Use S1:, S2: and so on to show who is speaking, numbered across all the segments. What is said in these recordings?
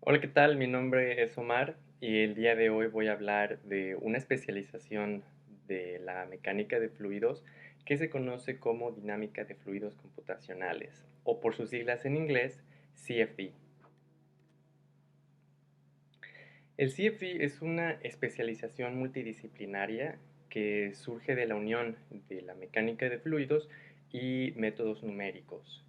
S1: Hola, ¿qué tal? Mi nombre es Omar y el día de hoy voy a hablar de una especialización de la mecánica de fluidos que se conoce como dinámica de fluidos computacionales o por sus siglas en inglés CFD. El CFD es una especialización multidisciplinaria que surge de la unión de la mecánica de fluidos y métodos numéricos.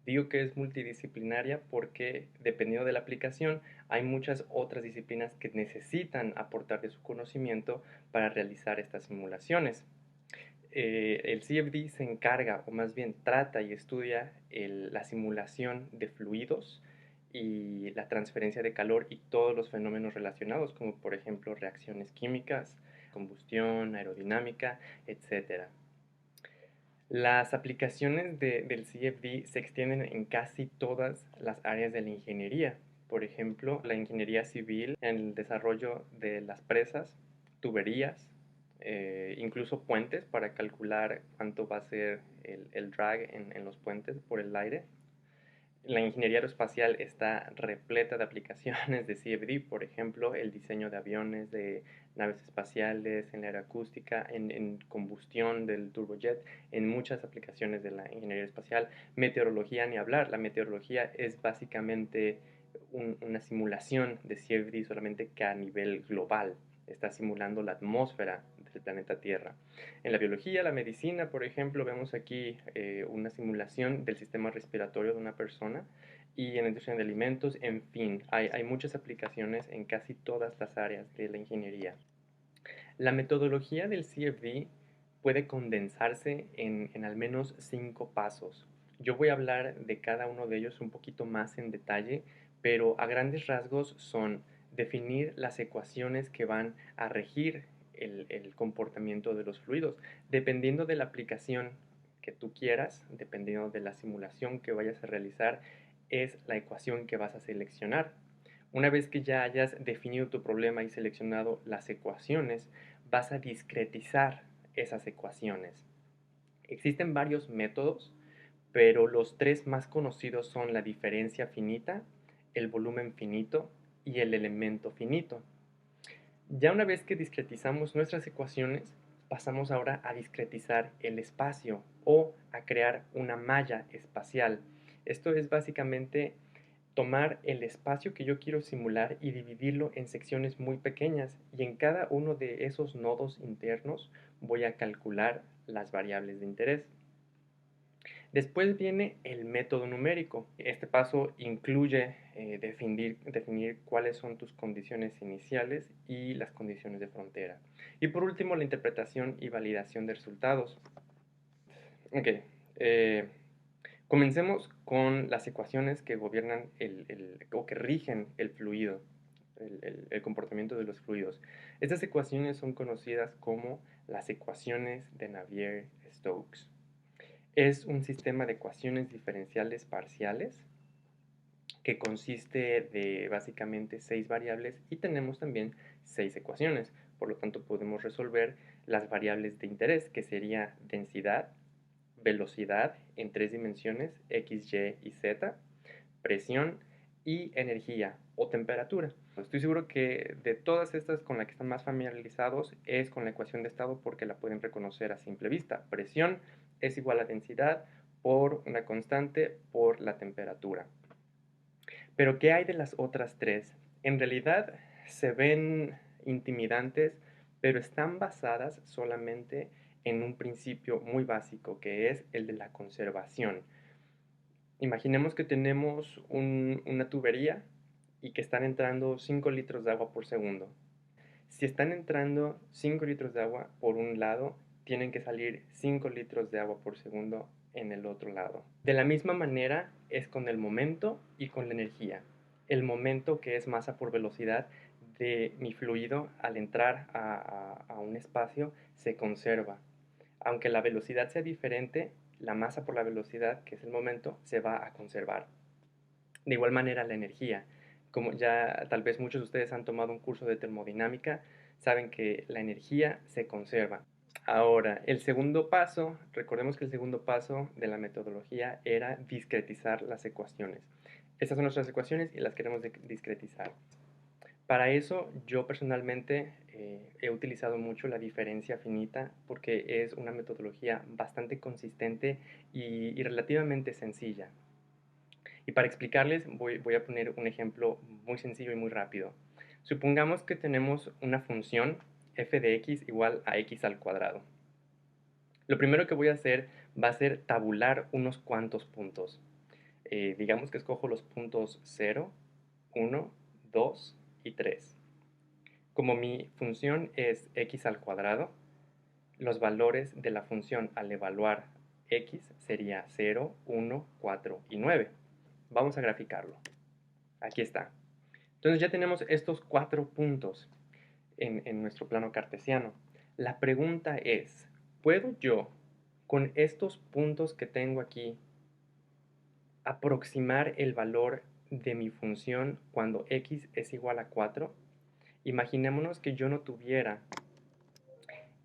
S1: Digo que es multidisciplinaria porque, dependiendo de la aplicación, hay muchas otras disciplinas que necesitan aportar de su conocimiento para realizar estas simulaciones. El CFD se encarga, o más bien trata y estudia la simulación de fluidos y la transferencia de calor y todos los fenómenos relacionados, como por ejemplo reacciones químicas, combustión, aerodinámica, etcétera. Las aplicaciones del CFD se extienden en casi todas las áreas de la ingeniería. Por ejemplo, la ingeniería civil en el desarrollo de las presas, tuberías, incluso puentes para calcular cuánto va a ser el drag en los puentes por el aire. La ingeniería aeroespacial está repleta de aplicaciones de CFD, por ejemplo, el diseño de aviones, de naves espaciales, en la aeroacústica, en combustión del turbojet, en muchas aplicaciones de la ingeniería espacial. Meteorología, ni hablar. La meteorología es básicamente una simulación de CFD, solamente que a nivel global. Está simulando la atmósfera del planeta Tierra. En la biología, la medicina, por ejemplo, vemos aquí una simulación del sistema respiratorio de una persona y en la industria de alimentos, en fin, hay muchas aplicaciones en casi todas las áreas de la ingeniería. La metodología del CFD puede condensarse en al menos 5 pasos. Yo voy a hablar de cada uno de ellos un poquito más en detalle, pero a grandes rasgos son definir las ecuaciones que van a regir el comportamiento de los fluidos. Dependiendo de la aplicación que tú quieras, dependiendo de la simulación que vayas a realizar, es la ecuación que vas a seleccionar. Una vez que ya hayas definido tu problema y seleccionado las ecuaciones, vas a discretizar esas ecuaciones. Existen varios métodos, pero los tres más conocidos son la diferencia finita, el volumen finito y el elemento finito. Ya una vez que discretizamos nuestras ecuaciones, pasamos ahora a discretizar el espacio o a crear una malla espacial. Esto es básicamente tomar el espacio que yo quiero simular y dividirlo en secciones muy pequeñas, y en cada uno de esos nodos internos voy a calcular las variables de interés. Después viene el método numérico. Este paso incluye definir cuáles son tus condiciones iniciales y las condiciones de frontera. Y por último, la interpretación y validación de resultados. Ok, eh, comencemos con las ecuaciones que gobiernan o que rigen el fluido, el comportamiento de los fluidos. Estas ecuaciones son conocidas como las ecuaciones de Navier-Stokes. Es un sistema de ecuaciones diferenciales parciales que consiste de básicamente 6 variables y tenemos también 6 ecuaciones. Por lo tanto, podemos resolver las variables de interés, que sería densidad, velocidad en 3 dimensiones, x, y y z, presión y energía o temperatura. Estoy seguro que de todas estas, con la que están más familiarizados es con la ecuación de estado, porque la pueden reconocer a simple vista. Presión es igual a densidad por una constante por la temperatura. Pero ¿qué hay de las otras tres? En realidad se ven intimidantes, pero están basadas solamente en un principio muy básico, que es el de la conservación. Imaginemos que tenemos una tubería y que están entrando 5 litros de agua por segundo. Si están entrando 5 litros de agua por un lado, tienen que salir 5 litros de agua por segundo en el otro lado. De la misma manera es con el momento y con la energía. El momento, que es masa por velocidad de mi fluido al entrar a un espacio, se conserva. Aunque la velocidad sea diferente, la masa por la velocidad, que es el momento, se va a conservar. De igual manera, la energía. Como ya tal vez muchos de ustedes han tomado un curso de termodinámica, saben que la energía se conserva. Ahora, el segundo paso, recordemos que el segundo paso de la metodología era discretizar las ecuaciones. Estas son nuestras ecuaciones y las queremos discretizar. Para eso yo personalmente he utilizado mucho la diferencia finita porque es una metodología bastante consistente y relativamente sencilla. Y para explicarles voy a poner un ejemplo muy sencillo y muy rápido. Supongamos que tenemos una función f de x igual a x al cuadrado. Lo primero que voy a hacer va a ser tabular unos cuantos puntos. Digamos que escojo los puntos 0, 1, 2 y 3. Como mi función es x al cuadrado, los valores de la función al evaluar x sería 0, 1, 4 y 9. Vamos a graficarlo. Aquí está. Entonces ya tenemos estos 4 puntos en nuestro plano cartesiano. La pregunta es, ¿puedo yo, con estos puntos que tengo aquí, aproximar el valor de mi función cuando x es igual a 4? Imaginémonos que yo no tuviera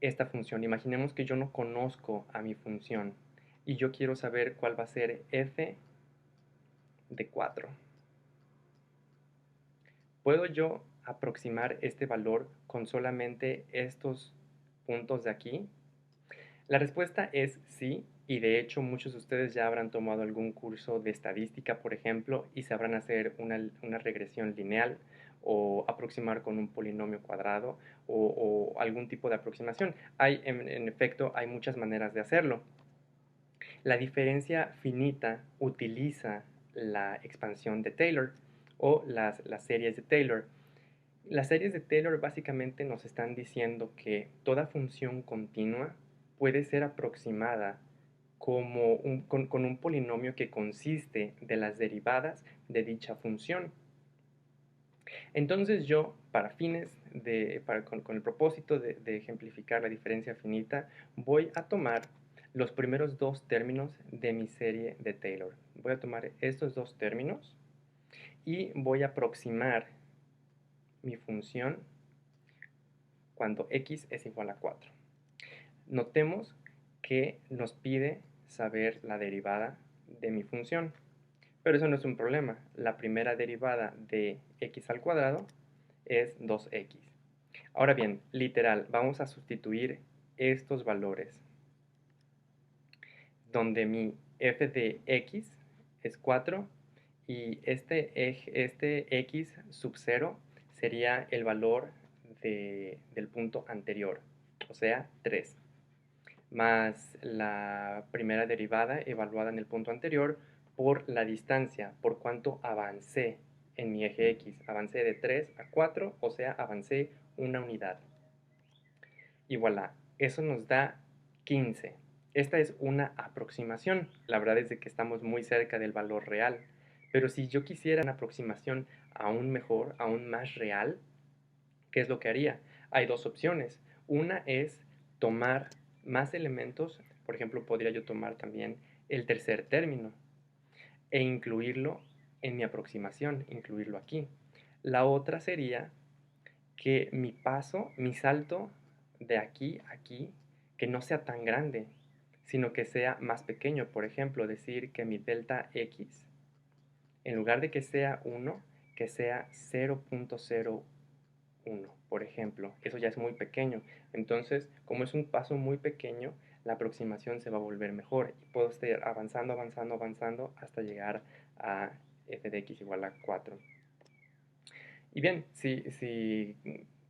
S1: esta función. Imaginemos que yo no conozco a mi función y yo quiero saber cuál va a ser f de 4. ¿Puedo yo aproximar este valor con solamente estos puntos de aquí? La respuesta es sí, y de hecho muchos de ustedes ya habrán tomado algún curso de estadística, por ejemplo, y sabrán hacer una regresión lineal o aproximar con un polinomio cuadrado o algún tipo de aproximación. En efecto, hay muchas maneras de hacerlo. La diferencia finita utiliza la expansión de Taylor o las series de Taylor. Las series de Taylor básicamente nos están diciendo que toda función continua puede ser aproximada con un polinomio que consiste de las derivadas de dicha función. Entonces yo, para fines con el propósito de ejemplificar la diferencia finita, voy a tomar los primeros dos términos de mi serie de Taylor. Voy a tomar estos dos términos y voy a aproximar mi función cuando x es igual a 4. Notemos que nos pide saber la derivada de mi función. Pero eso no es un problema. La primera derivada de x al cuadrado es 2x. Ahora bien, literal, vamos a sustituir estos valores, donde mi f de x es 4 y este x sub 0 sería el valor del punto anterior, o sea, 3, más la primera derivada evaluada en el punto anterior por la distancia, por cuánto avancé en mi eje x. Avancé de 3 a 4, o sea, avancé una unidad. Y voilà, eso nos da 15. Esta es una aproximación. La verdad es de que estamos muy cerca del valor real. Pero si yo quisiera una aproximación aún mejor, aún más real, ¿qué es lo que haría? Hay dos opciones. Una es tomar más elementos. Por ejemplo, podría yo tomar también el tercer término e incluirlo en mi aproximación, incluirlo aquí. La otra sería que mi paso, mi salto de aquí a aquí, que no sea tan grande, sino que sea más pequeño. Por ejemplo, decir que mi delta x, en lugar de que sea 1, que sea 0.01, por ejemplo. Eso ya es muy pequeño. Entonces, como es un paso muy pequeño, la aproximación se va a volver mejor. Y puedo estar avanzando, avanzando, avanzando hasta llegar a f de x igual a 4. Y bien, si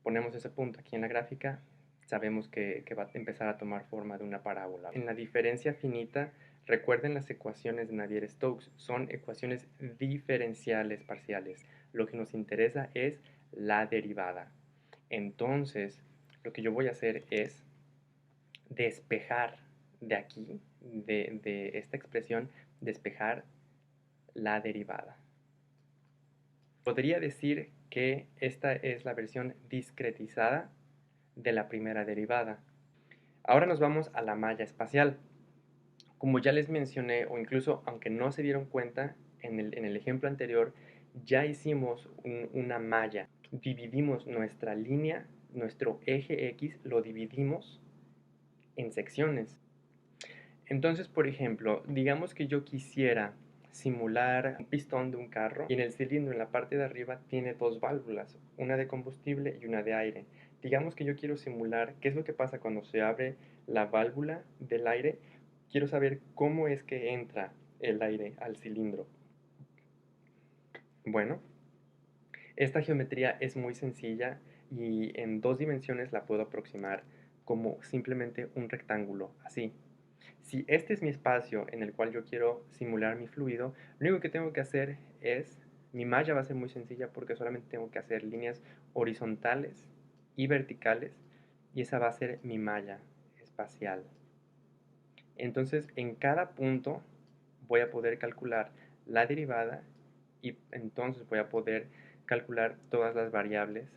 S1: ponemos ese punto aquí en la gráfica, sabemos que va a empezar a tomar forma de una parábola. En la diferencia finita, recuerden las ecuaciones de Navier-Stokes, son ecuaciones diferenciales parciales. Lo que nos interesa es la derivada. Entonces, lo que yo voy a hacer es despejar de aquí, de esta expresión, despejar la derivada. Podría decir que esta es la versión discretizada de la primera derivada. Ahora nos vamos a la malla espacial. Como ya les mencioné, o incluso aunque no se dieron cuenta, en el ejemplo anterior ya hicimos una malla. Dividimos nuestra línea, nuestro eje X, lo dividimos en secciones. Entonces, por ejemplo, digamos que yo quisiera simular un pistón de un carro y en el cilindro en la parte de arriba tiene dos válvulas, una de combustible y una de aire. Digamos que yo quiero simular qué es lo que pasa cuando se abre la válvula del aire. Quiero saber cómo es que entra el aire al cilindro. Bueno, esta geometría es muy sencilla y en dos dimensiones la puedo aproximar como simplemente un rectángulo, así. Si este es mi espacio en el cual yo quiero simular mi fluido, lo único que tengo que hacer es, mi malla va a ser muy sencilla porque solamente tengo que hacer líneas horizontales y verticales y esa va a ser mi malla espacial. Entonces, en cada punto voy a poder calcular la derivada y entonces voy a poder calcular todas las variables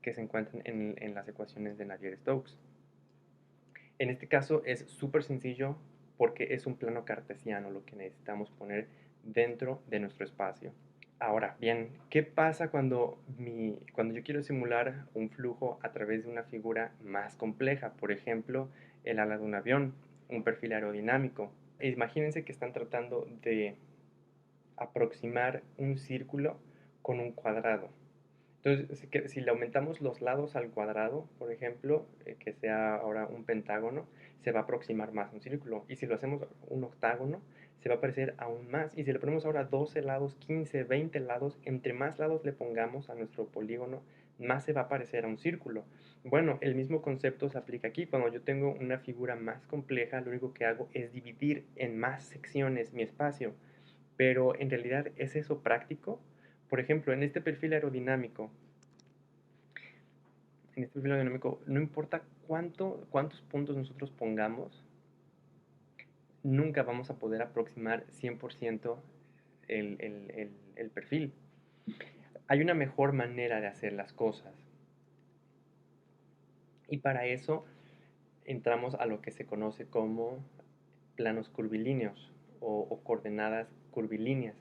S1: que se encuentran en las ecuaciones de Navier-Stokes. En este caso es súper sencillo porque es un plano cartesiano lo que necesitamos poner dentro de nuestro espacio. Ahora, bien, ¿qué pasa cuando yo quiero simular un flujo a través de una figura más compleja? Por ejemplo, el ala de un avión, un perfil aerodinámico. Imagínense que están tratando de aproximar un círculo con un cuadrado. Entonces, si le aumentamos los lados al cuadrado, por ejemplo, que sea ahora un pentágono, se va a aproximar más a un círculo. Y si lo hacemos un octágono, se va a parecer aún más. Y si le ponemos ahora 12 lados, 15, 20 lados, entre más lados le pongamos a nuestro polígono, más se va a parecer a un círculo. Bueno, el mismo concepto se aplica aquí. Cuando yo tengo una figura más compleja, lo único que hago es dividir en más secciones mi espacio. Pero en realidad, ¿es eso práctico? Por ejemplo, en este perfil aerodinámico, no importa cuántos puntos nosotros pongamos, nunca vamos a poder aproximar 100% el perfil. Hay una mejor manera de hacer las cosas. Y para eso entramos a lo que se conoce como planos curvilíneos o coordenadas curvilíneas.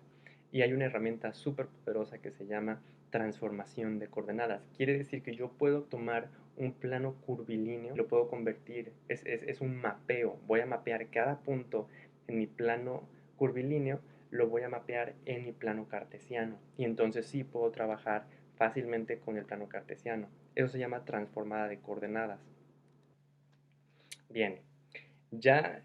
S1: Y hay una herramienta súper poderosa que se llama transformación de coordenadas. Quiere decir que yo puedo tomar un plano curvilíneo, lo puedo convertir, es un mapeo. Voy a mapear cada punto en mi plano curvilíneo, lo voy a mapear en mi plano cartesiano. Y entonces sí puedo trabajar fácilmente con el plano cartesiano. Eso se llama transformada de coordenadas. Bien, ya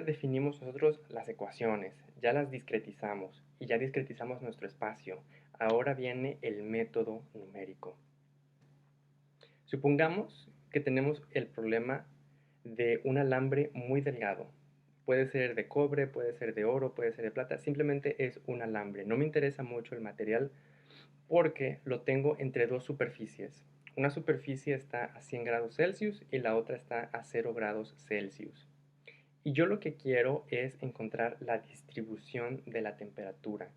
S1: definimos nosotros las ecuaciones, ya las discretizamos y ya discretizamos nuestro espacio. Ahora viene el método numérico. Supongamos que tenemos el problema de un alambre muy delgado. Puede ser de cobre, puede ser de oro, puede ser de plata. Simplemente es un alambre. No me interesa mucho el material porque lo tengo entre dos superficies. Una superficie está a 100 grados Celsius y la otra está a 0 grados Celsius. Y yo lo que quiero es encontrar la distribución de la temperatura.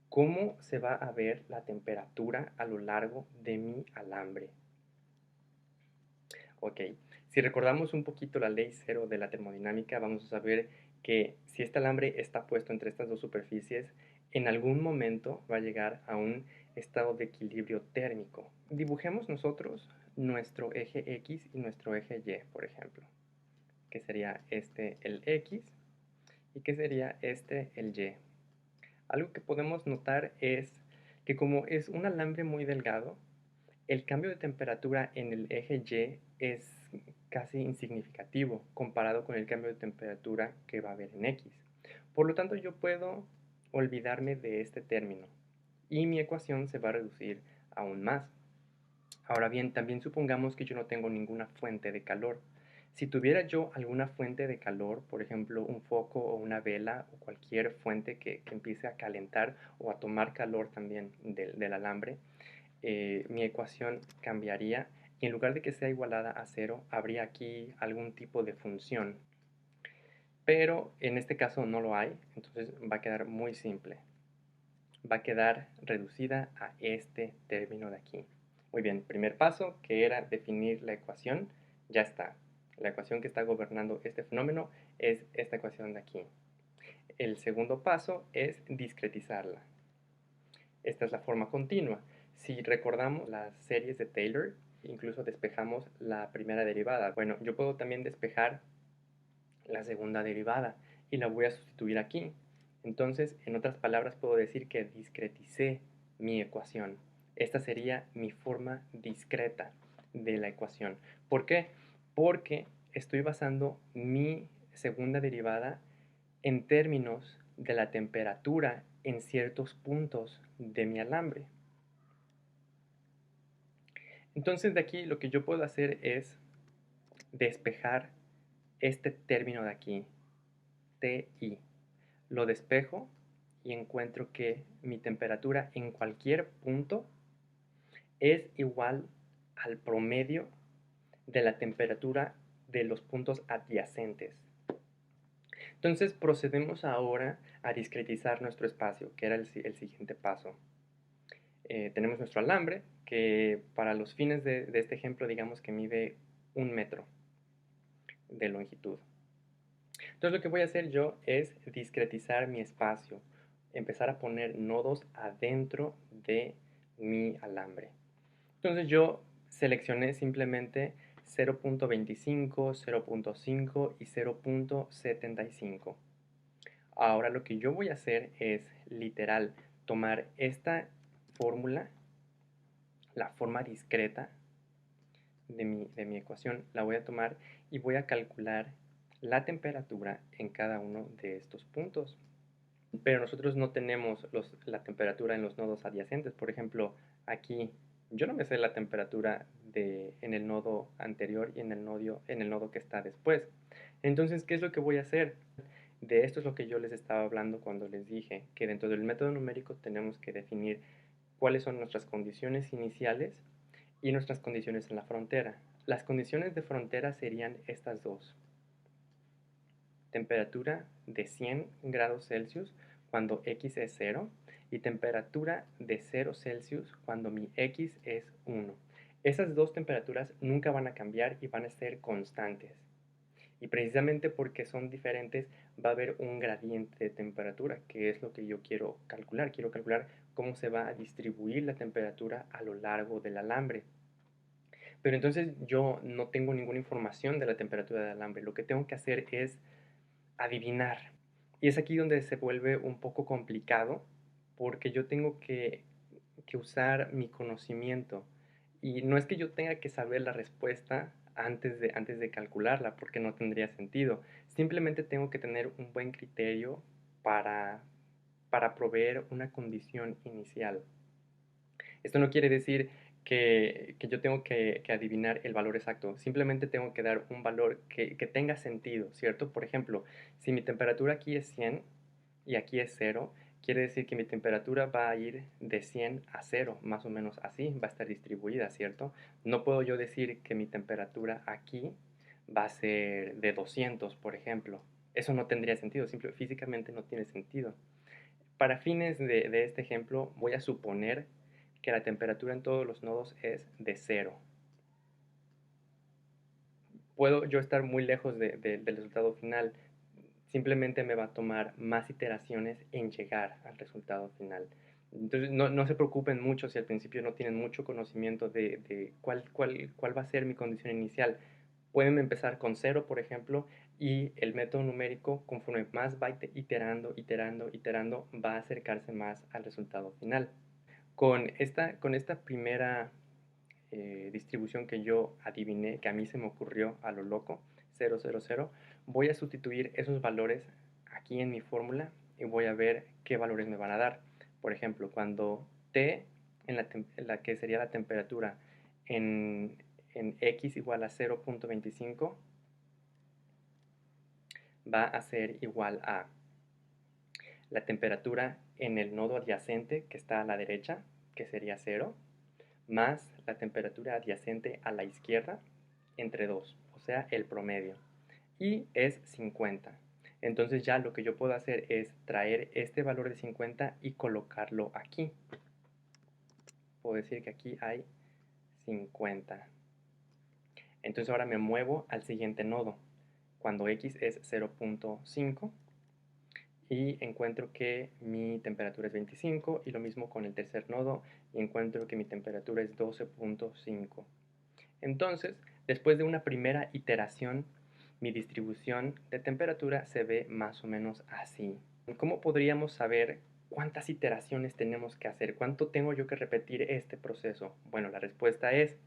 S1: ¿Cómo se va a ver la temperatura a lo largo de mi alambre? Ok, si recordamos un poquito la ley cero de la termodinámica, vamos a saber que si este alambre está puesto entre estas dos superficies, en algún momento va a llegar a un estado de equilibrio térmico. Dibujemos nosotros nuestro eje X y nuestro eje Y, por ejemplo, que sería este el X y que sería este el Y. Algo que podemos notar es que como es un alambre muy delgado, el cambio de temperatura en el eje Y es casi insignificativo comparado con el cambio de temperatura que va a haber en X. Por lo tanto, yo puedo olvidarme de este término y mi ecuación se va a reducir aún más. Ahora bien, también supongamos que yo no tengo ninguna fuente de calor. Si tuviera yo alguna fuente de calor, por ejemplo, un foco o una vela o cualquier fuente que empiece a calentar o a tomar calor también del alambre, mi ecuación cambiaría y en lugar de que sea igualada a cero, habría aquí algún tipo de función. Pero en este caso no lo hay, entonces va a quedar muy simple. Va a quedar reducida a este término de aquí. Muy bien, primer paso, que era definir la ecuación, ya está. La ecuación que está gobernando este fenómeno es esta ecuación de aquí. El segundo paso es discretizarla. Esta es la forma continua. Si recordamos las series de Taylor, incluso despejamos la primera derivada. Bueno, yo puedo también despejar la segunda derivada y la voy a sustituir aquí. Entonces, en otras palabras, puedo decir que discreticé mi ecuación. Esta sería mi forma discreta de la ecuación. ¿Por qué? Porque estoy basando mi segunda derivada en términos de la temperatura en ciertos puntos de mi alambre. Entonces de aquí lo que yo puedo hacer es despejar este término de aquí, TI. Lo despejo y encuentro que mi temperatura en cualquier punto es igual al promedio de la temperatura de los puntos adyacentes. Entonces procedemos ahora a discretizar nuestro espacio, que era el siguiente paso. Tenemos nuestro alambre, que para los fines de este ejemplo digamos que mide 1 metro de longitud. Entonces lo que voy a hacer yo es discretizar mi espacio, empezar a poner nodos adentro de mi alambre. Entonces yo seleccioné simplemente 0.25, 0.5 y 0.75. Ahora lo que yo voy a hacer es literal tomar esta fórmula, la forma discreta de mi ecuación, la voy a tomar y voy a calcular la temperatura en cada uno de estos puntos. Pero nosotros no tenemos la temperatura en los nodos adyacentes. Por ejemplo, aquí yo no me sé la temperatura en el nodo anterior y en el nodo que está después. Entonces, ¿qué es lo que voy a hacer? De esto es lo que yo les estaba hablando cuando les dije que dentro del método numérico tenemos que definir cuáles son nuestras condiciones iniciales y nuestras condiciones en la frontera. Las condiciones de frontera serían estas dos. Temperatura de 100 grados Celsius cuando x es 0 y temperatura de 0 Celsius cuando mi x es 1. Esas dos temperaturas nunca van a cambiar y van a ser constantes. Y precisamente porque son diferentes va a haber un gradiente de temperatura, que es lo que yo quiero calcular. Quiero calcular cómo se va a distribuir la temperatura a lo largo del alambre. Pero entonces yo no tengo ninguna información de la temperatura del alambre. Lo que tengo que hacer es adivinar. Y es aquí donde se vuelve un poco complicado porque yo tengo que usar mi conocimiento. Y no es que yo tenga que saber la respuesta antes de calcularla, porque no tendría sentido. Simplemente tengo que tener un buen criterio para, para proveer una condición inicial. Esto no quiere decir que yo tengo que adivinar el valor exacto, simplemente tengo que dar un valor que tenga sentido, ¿cierto? Por ejemplo, si mi temperatura aquí es 100 y aquí es 0, quiere decir que mi temperatura va a ir de 100 a 0, más o menos así, va a estar distribuida, ¿cierto? No puedo yo decir que mi temperatura aquí va a ser de 200, por ejemplo. Eso no tendría sentido, físicamente no tiene sentido. Para fines de este ejemplo, voy a suponer que la temperatura en todos los nodos es de 0. Puedo yo estar muy lejos del resultado final. Simplemente me va a tomar más iteraciones en llegar al resultado final. Entonces, no se preocupen mucho si al principio no tienen mucho conocimiento de cuál va a ser mi condición inicial. Pueden empezar con 0, por ejemplo, y el método numérico, conforme más va iterando, va a acercarse más al resultado final. Con esta primera distribución que yo adiviné, que a mí se me ocurrió a lo loco, 0, 0, 0, voy a sustituir esos valores aquí en mi fórmula y voy a ver qué valores me van a dar. Por ejemplo, cuando T, en la que sería la temperatura en X igual a 0.25, va a ser igual a la temperatura en el nodo adyacente que está a la derecha, que sería 0, más la temperatura adyacente a la izquierda entre 2, o sea, el promedio. Y es 50. Entonces ya lo que yo puedo hacer es traer este valor de 50 y colocarlo aquí. Puedo decir que aquí hay 50. Entonces ahora me muevo al siguiente nodo, cuando x es 0.5 y encuentro que mi temperatura es 25 y lo mismo con el tercer nodo y encuentro que mi temperatura es 12.5. Entonces, después de una primera iteración, mi distribución de temperatura se ve más o menos así. ¿Cómo podríamos saber cuántas iteraciones tenemos que hacer? ¿Cuánto tengo yo que repetir este proceso? Bueno, la respuesta es,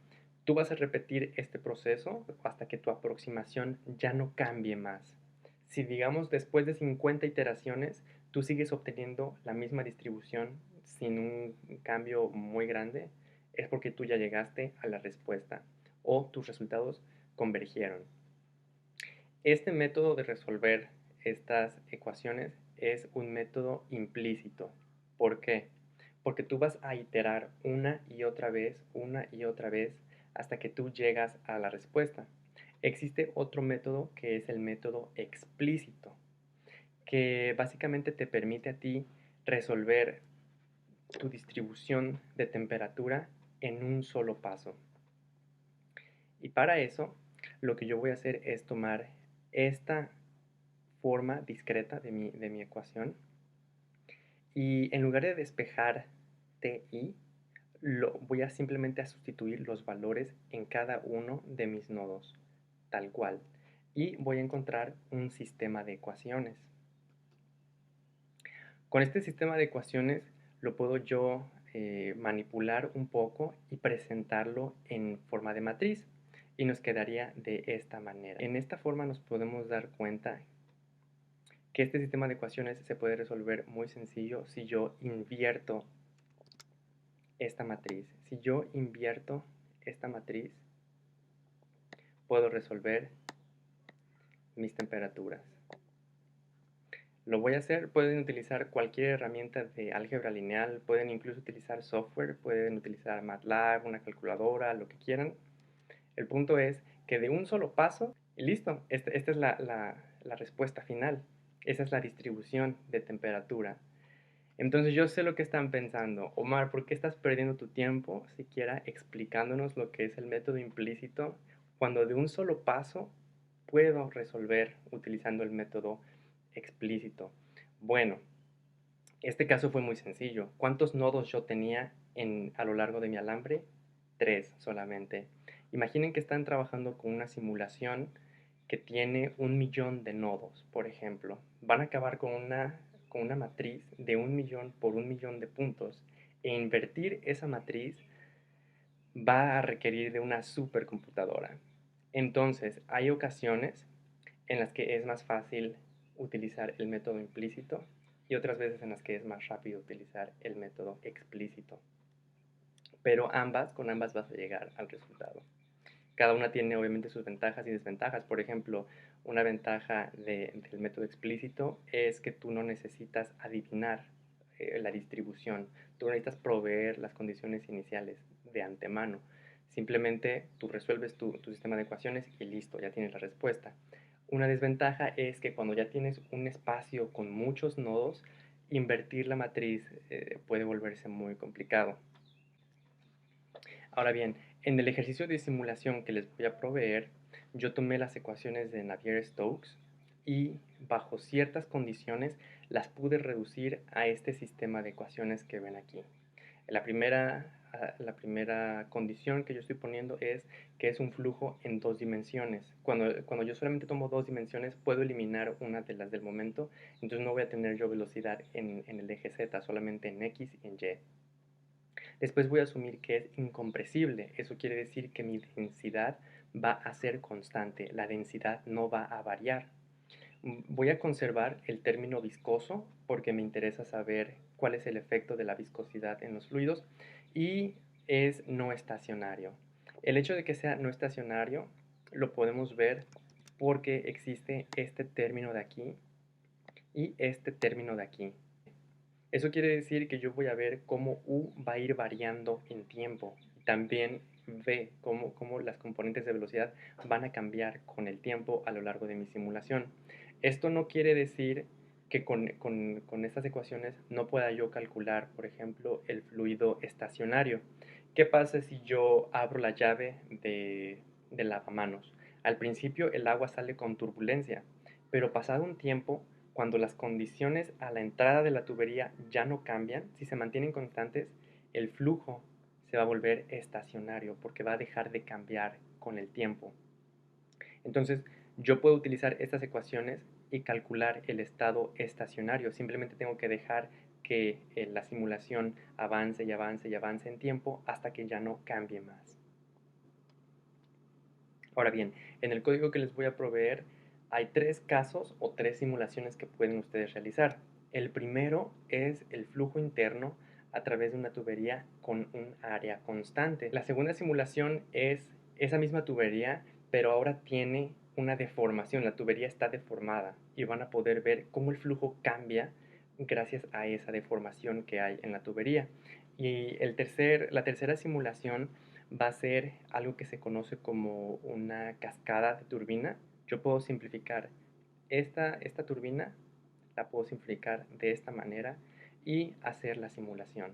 S1: tú vas a repetir este proceso hasta que tu aproximación ya no cambie más. Si digamos después de 50 iteraciones, tú sigues obteniendo la misma distribución sin un cambio muy grande, es porque tú ya llegaste a la respuesta o tus resultados convergieron. Este método de resolver estas ecuaciones es un método implícito. ¿Por qué? Porque tú vas a iterar una y otra vez, hasta que tú llegas a la respuesta. Existe otro método que es el método explícito, que básicamente te permite a ti resolver tu distribución de temperatura en un solo paso. Y para eso, lo que yo voy a hacer es tomar esta forma discreta de mi ecuación y en lugar de despejar TI, voy a simplemente a sustituir los valores en cada uno de mis nodos, tal cual. Y voy a encontrar un sistema de ecuaciones. Con este sistema de ecuaciones lo puedo yo manipular un poco y presentarlo en forma de matriz. Y nos quedaría de esta manera. En esta forma nos podemos dar cuenta que este sistema de ecuaciones se puede resolver muy sencillo si yo invierto esta matriz. Si yo invierto esta matriz, puedo resolver mis temperaturas. Lo voy a hacer, pueden utilizar cualquier herramienta de álgebra lineal, pueden incluso utilizar software, pueden utilizar MATLAB, una calculadora, lo que quieran. El punto es que de un solo paso, y listo, esta es la respuesta final. Esa es la distribución de temperatura. Entonces yo sé lo que están pensando. Omar, ¿por qué estás perdiendo tu tiempo siquiera explicándonos lo que es el método implícito cuando de un solo paso puedo resolver utilizando el método explícito? Bueno, este caso fue muy sencillo. ¿Cuántos nodos yo tenía a lo largo de mi alambre? 3 solamente. Imaginen que están trabajando con una simulación que tiene 1 millón de nodos, por ejemplo. Van a acabar con una matriz de 1 millón por 1 millón de puntos. E invertir esa matriz va a requerir de una supercomputadora. Entonces, hay ocasiones en las que es más fácil utilizar el método implícito y otras veces en las que es más rápido utilizar el método explícito. Pero con ambas vas a llegar al resultado. Cada una tiene obviamente sus ventajas y desventajas. Por ejemplo, una ventaja del método explícito es que tú no necesitas adivinar la distribución. Tú no necesitas proveer las condiciones iniciales de antemano. Simplemente tú resuelves tu sistema de ecuaciones y listo, ya tienes la respuesta. Una desventaja es que cuando ya tienes un espacio con muchos nodos, invertir la matriz puede volverse muy complicado. Ahora bien, en el ejercicio de simulación que les voy a proveer, yo tomé las ecuaciones de Navier-Stokes y bajo ciertas condiciones las pude reducir a este sistema de ecuaciones que ven aquí. La primera condición que yo estoy poniendo es que es un flujo en 2 dimensiones. Cuando yo solamente tomo 2 dimensiones, puedo eliminar una de las del momento, entonces no voy a tener yo velocidad en el eje Z, solamente en X y en Y. Después voy a asumir que es incompresible. Eso quiere decir que mi densidad va a ser constante. La densidad no va a variar. Voy a conservar el término viscoso porque me interesa saber cuál es el efecto de la viscosidad en los fluidos y es no estacionario. El hecho de que sea no estacionario lo podemos ver porque existe este término de aquí y este término de aquí. Eso quiere decir que yo voy a ver cómo U va a ir variando en tiempo. También ve cómo las componentes de velocidad van a cambiar con el tiempo a lo largo de mi simulación. Esto no quiere decir que con estas ecuaciones no pueda yo calcular, por ejemplo, el fluido estacionario. ¿Qué pasa si yo abro la llave del lavamanos? Al principio el agua sale con turbulencia, pero pasado un tiempo cuando las condiciones a la entrada de la tubería ya no cambian, si se mantienen constantes, el flujo se va a volver estacionario porque va a dejar de cambiar con el tiempo. Entonces, yo puedo utilizar estas ecuaciones y calcular el estado estacionario. Simplemente tengo que dejar que la simulación avance y avance y avance en tiempo hasta que ya no cambie más. Ahora bien, en el código que les voy a proveer hay 3 casos o 3 simulaciones que pueden ustedes realizar. El primero es el flujo interno a través de una tubería con un área constante. La segunda simulación es esa misma tubería, pero ahora tiene una deformación. La tubería está deformada y van a poder ver cómo el flujo cambia gracias a esa deformación que hay en la tubería. Y la tercera simulación va a ser algo que se conoce como una cascada de turbina. Yo puedo simplificar esta turbina, la puedo simplificar de esta manera y hacer la simulación.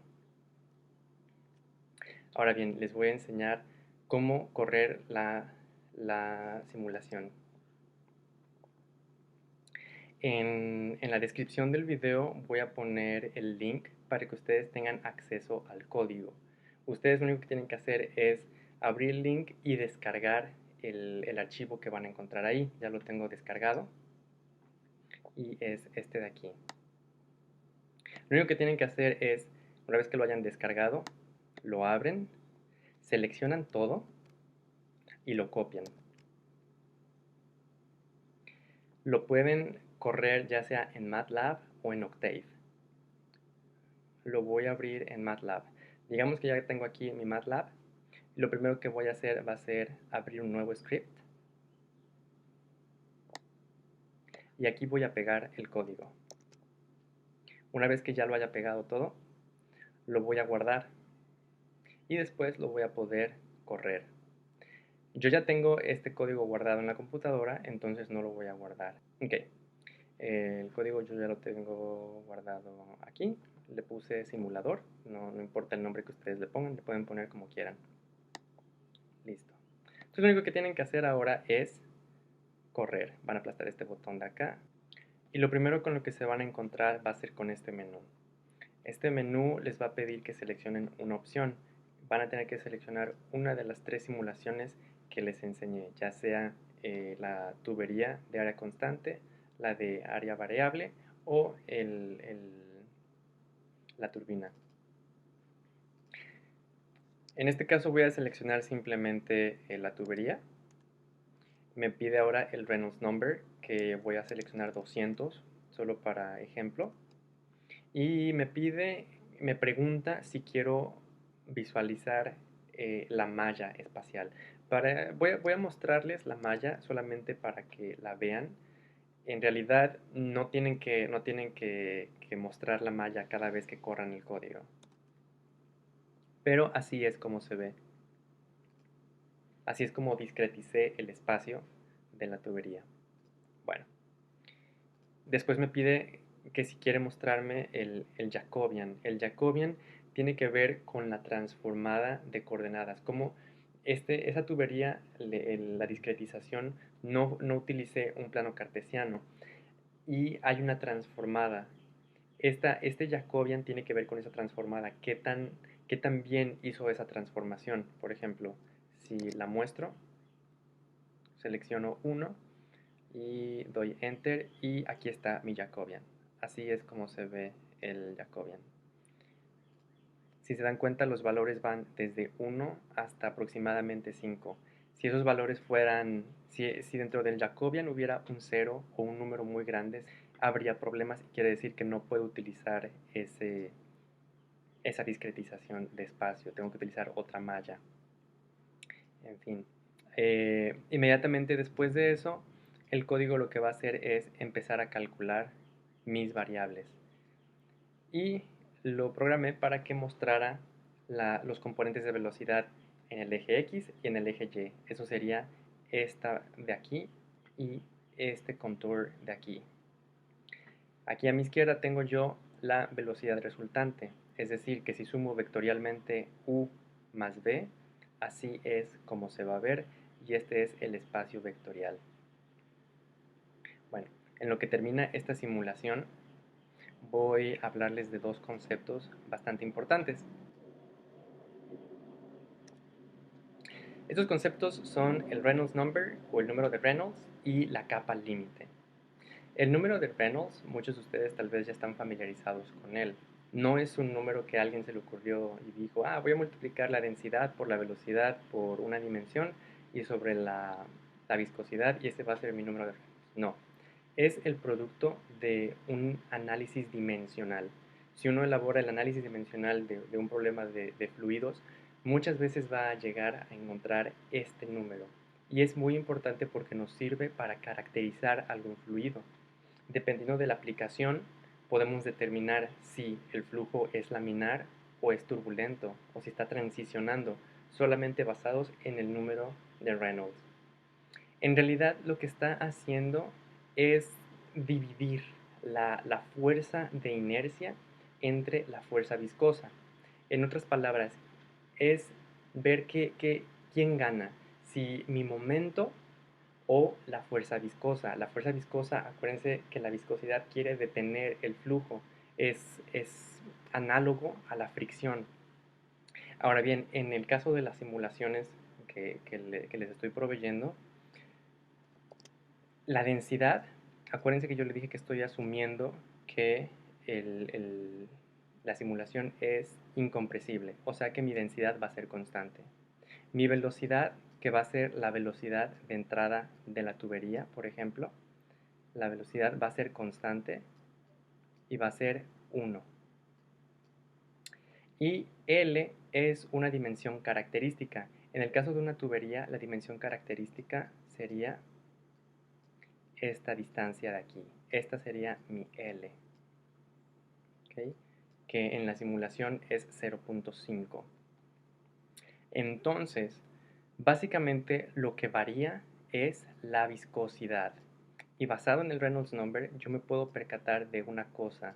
S1: Ahora bien, les voy a enseñar cómo correr la simulación. En la descripción del video voy a poner el link para que ustedes tengan acceso al código. Ustedes lo único que tienen que hacer es abrir el link y descargar el archivo que van a encontrar ahí. Ya lo tengo descargado y es este de aquí. Lo único que tienen que hacer es, una vez que lo hayan descargado, lo abren, seleccionan todo y lo copian. Lo pueden correr ya sea en MATLAB o en Octave. Lo voy a abrir en MATLAB. Digamos que ya tengo aquí mi MATLAB. Lo primero que voy a hacer va a ser abrir un nuevo script. Y aquí voy a pegar el código. Una vez que ya lo haya pegado todo, lo voy a guardar. Y después lo voy a poder correr. Yo ya tengo este código guardado en la computadora, entonces no lo voy a guardar. Ok, el código yo ya lo tengo guardado aquí. Le puse simulador, no importa el nombre que ustedes le pongan, le pueden poner como quieran. Listo. Entonces lo único que tienen que hacer ahora es correr. Van a aplastar este botón de acá. Y lo primero con lo que se van a encontrar va a ser con este menú. Este menú les va a pedir que seleccionen una opción. Van a tener que seleccionar una de las 3 simulaciones que les enseñé, ya sea la tubería de área constante, la de área variable o la turbina. En este caso voy a seleccionar simplemente la tubería. Me pide ahora el Reynolds Number, que voy a seleccionar 200, solo para ejemplo. Y me pregunta si quiero visualizar la malla espacial. Voy a mostrarles la malla solamente para que la vean. En realidad no tienen que mostrar la malla cada vez que corran el código. Pero así es como se ve. Así es como discreticé el espacio de la tubería. Bueno, después me pide que si quiere mostrarme el Jacobian. El Jacobian tiene que ver con la transformada de coordenadas. Como esa tubería, la discretización, no utilicé un plano cartesiano y hay una transformada. Este Jacobian tiene que ver con esa transformada. ¿Qué tan bien hizo esa transformación? Por ejemplo, si la muestro, selecciono 1 y doy Enter y aquí está mi Jacobian. Así es como se ve el Jacobian. Si se dan cuenta, los valores van desde 1 hasta aproximadamente 5. Si esos valores fueran, si dentro del Jacobian hubiera un 0 o un número muy grande, habría problemas y quiere decir que no puedo utilizar esa discretización de espacio. Tengo que utilizar otra malla. En fin. Inmediatamente después de eso, el código lo que va a hacer es empezar a calcular mis variables. Y lo programé para que mostrara los componentes de velocidad en el eje X y en el eje Y. Eso sería esta de aquí y este contour de aquí. Aquí a mi izquierda tengo yo la velocidad resultante, es decir, que si sumo vectorialmente U más V, así es como se va a ver y este es el espacio vectorial. Bueno, en lo que termina esta simulación, voy a hablarles de 2 conceptos bastante importantes. Estos conceptos son el Reynolds Number o el número de Reynolds y la capa límite. El número de Reynolds, muchos de ustedes tal vez ya están familiarizados con él. No es un número que a alguien se le ocurrió y dijo, voy a multiplicar la densidad por la velocidad por una dimensión y sobre la viscosidad y ese va a ser mi número de Reynolds. No, es el producto de un análisis dimensional. Si uno elabora el análisis dimensional de un problema de fluidos, muchas veces va a llegar a encontrar este número. Y es muy importante porque nos sirve para caracterizar algún fluido. Dependiendo de la aplicación, podemos determinar si el flujo es laminar o es turbulento, o si está transicionando, solamente basados en el número de Reynolds. En realidad lo que está haciendo es dividir la fuerza de inercia entre la fuerza viscosa. En otras palabras, es ver quién gana, si mi momento o la fuerza viscosa. La fuerza viscosa, acuérdense que la viscosidad quiere detener el flujo, es análogo a la fricción. Ahora bien, en el caso de las simulaciones que les estoy proveyendo, la densidad, acuérdense que yo le dije que estoy asumiendo que la simulación es incompresible, o sea que mi densidad va a ser constante. Mi velocidad, que va a ser la velocidad de entrada de la tubería, por ejemplo, la velocidad va a ser constante y va a ser 1. Y L es una dimensión característica. En el caso de una tubería, la dimensión característica sería esta distancia de aquí. Esta sería mi L, ¿okay? Que en la simulación es 0.5. Entonces, básicamente lo que varía es la viscosidad. Y basado en el Reynolds number, yo me puedo percatar de una cosa,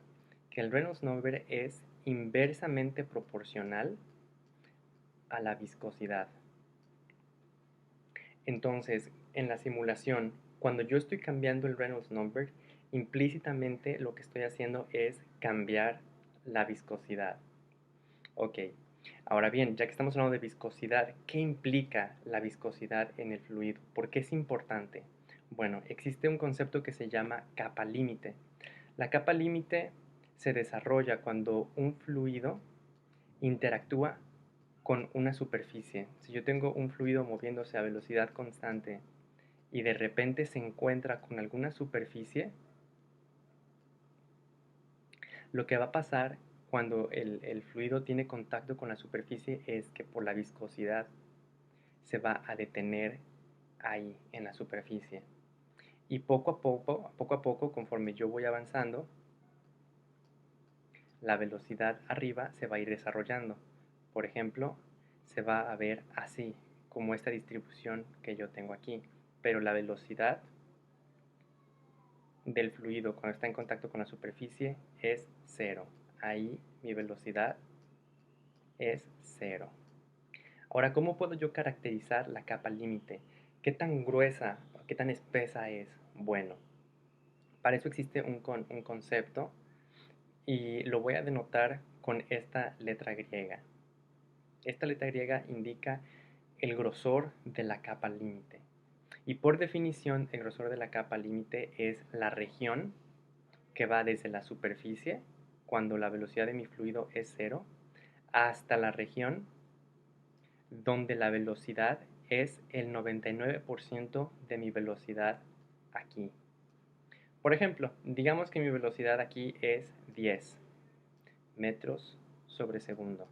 S1: que el Reynolds number es inversamente proporcional a la viscosidad. Entonces, en la simulación, cuando yo estoy cambiando el Reynolds number, implícitamente lo que estoy haciendo es cambiar la viscosidad. Ok, ahora bien, ya que estamos hablando de viscosidad, ¿qué implica la viscosidad en el fluido? ¿Por qué es importante? Bueno, existe un concepto que se llama capa límite. La capa límite se desarrolla cuando un fluido interactúa con una superficie. Si yo tengo un fluido moviéndose a velocidad constante y de repente se encuentra con alguna superficie, lo que va a pasar cuando el fluido tiene contacto con la superficie es que por la viscosidad se va a detener ahí en la superficie. Y poco a poco, conforme yo voy avanzando, la velocidad arriba se va a ir desarrollando. Por ejemplo, se va a ver así, como esta distribución que yo tengo aquí. Pero la velocidad del fluido cuando está en contacto con la superficie es 0. Ahí mi velocidad es 0. Ahora, ¿cómo puedo yo caracterizar la capa límite? ¿Qué tan gruesa, qué tan espesa es? Bueno, para eso existe un concepto y lo voy a denotar con esta letra griega. Esta letra griega indica el grosor de la capa límite. Y por definición, el grosor de la capa límite es la región que va desde la superficie, cuando la velocidad de mi fluido es 0, hasta la región donde la velocidad es el 99% de mi velocidad aquí. Por ejemplo, digamos que mi velocidad aquí es 10 metros sobre segundo.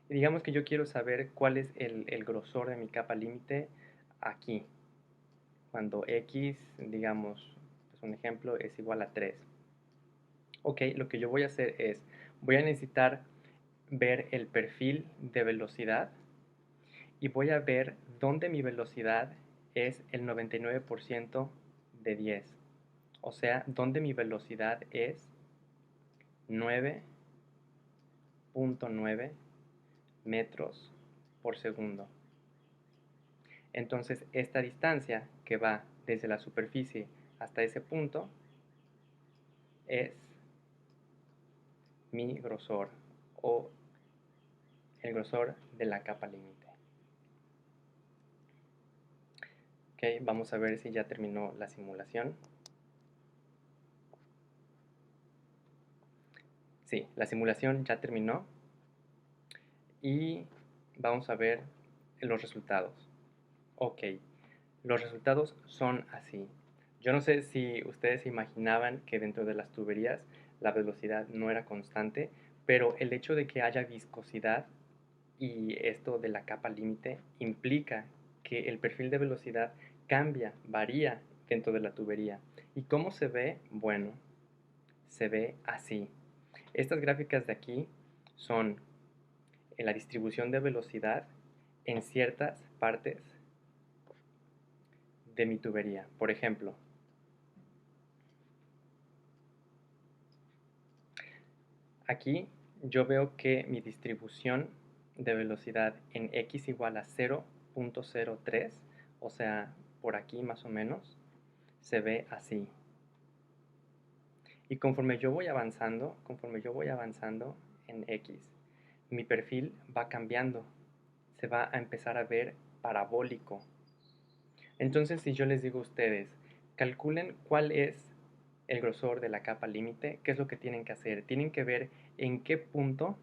S1: Y digamos que yo quiero saber cuál es el grosor de mi capa límite aquí. Cuando x, digamos, pues un ejemplo, es igual a 3. Ok, lo que yo voy a hacer es, voy a necesitar ver el perfil de velocidad y voy a ver dónde mi velocidad es el 99% de 10. O sea, dónde mi velocidad es 9.9 metros por segundo. Entonces, esta distancia que va desde la superficie hasta ese punto es mi grosor o el grosor de la capa límite. Ok, vamos a ver si ya terminó la simulación. Sí, la simulación ya terminó y vamos a ver los resultados. Ok, los resultados son así. Yo no sé si ustedes se imaginaban que dentro de las tuberías la velocidad no era constante, pero el hecho de que haya viscosidad y esto de la capa límite implica que el perfil de velocidad cambia, varía dentro de la tubería. ¿Y cómo se ve? Bueno, se ve así. Estas gráficas de aquí son la distribución de velocidad en ciertas partes de mi tubería. Por ejemplo, aquí yo veo que mi distribución de velocidad en x igual a 0.03, o sea, por aquí más o menos, se ve así. Y conforme yo voy avanzando en x, mi perfil va cambiando, se va a empezar a ver parabólico. Entonces, si yo les digo a ustedes, calculen cuál es el grosor de la capa límite, ¿qué es lo que tienen que hacer? Tienen que ver en qué punto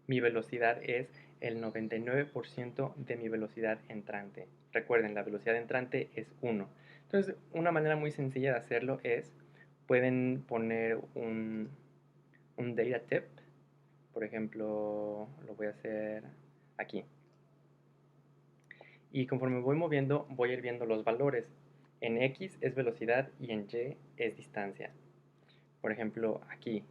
S1: mi velocidad es el 99% de mi velocidad entrante. Recuerden, la velocidad entrante es 1. Entonces, una manera muy sencilla de hacerlo es, pueden poner un data tip, por ejemplo, lo voy a hacer aquí. Y conforme voy moviendo, voy a ir viendo los valores. En X es velocidad y en Y es distancia. Por ejemplo, aquí.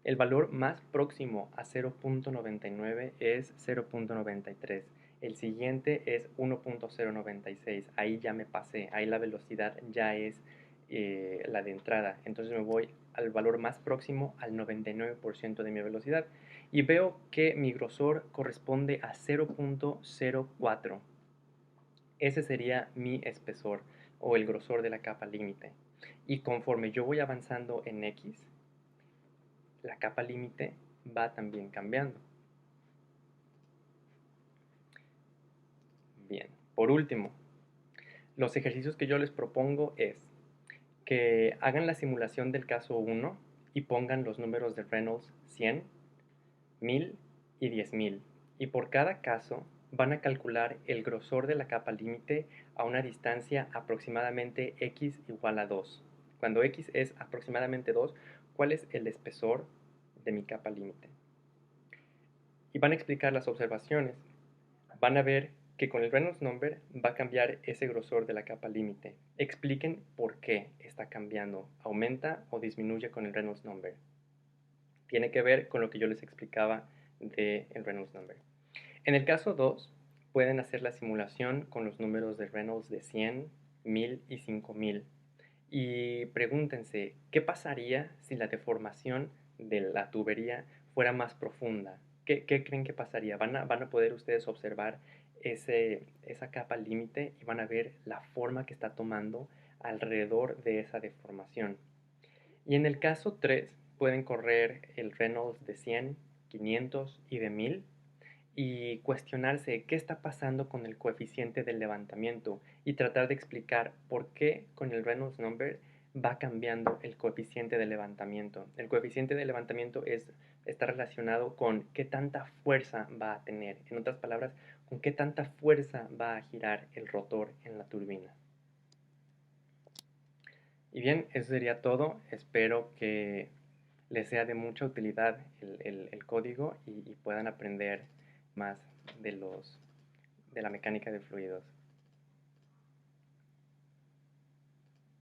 S1: El valor más próximo a 0.99 es 0.93. El siguiente es 1.096. Ahí ya me pasé. Ahí la velocidad ya es la de entrada. Entonces me voy al valor más próximo al 99% de mi velocidad. Y veo que mi grosor corresponde a 0.04. Ese sería mi espesor o el grosor de la capa límite. Y conforme yo voy avanzando en X, la capa límite va también cambiando. Bien, por último, los ejercicios que yo les propongo es que hagan la simulación del caso 1 y pongan los números de Reynolds 100, 1000 y 10.000. Y por cada caso van a calcular el grosor de la capa límite a una distancia aproximadamente x igual a 2. Cuando x es aproximadamente 2, ¿cuál es el espesor de mi capa límite? Y van a explicar las observaciones. Van a ver que con el Reynolds number va a cambiar ese grosor de la capa límite. Expliquen por qué está cambiando, aumenta o disminuye con el Reynolds number. Tiene que ver con lo que yo les explicaba del Reynolds number. En el caso 2, pueden hacer la simulación con los números de Reynolds de 100, 1000 y 5000. Y pregúntense, ¿qué pasaría si la deformación de la tubería fuera más profunda? ¿Qué creen que pasaría? Van a poder ustedes observar esa capa límite y van a ver la forma que está tomando alrededor de esa deformación. Y en el caso 3, pueden correr el Reynolds de 100, 500 y de 1000 y cuestionarse qué está pasando con el coeficiente del levantamiento y tratar de explicar por qué con el Reynolds number va cambiando el coeficiente de levantamiento. El coeficiente de levantamiento está relacionado con qué tanta fuerza va a tener. En otras palabras, con qué tanta fuerza va a girar el rotor en la turbina. Y bien, eso sería todo. Espero que les sea de mucha utilidad el código y puedan aprender más de la mecánica de fluidos.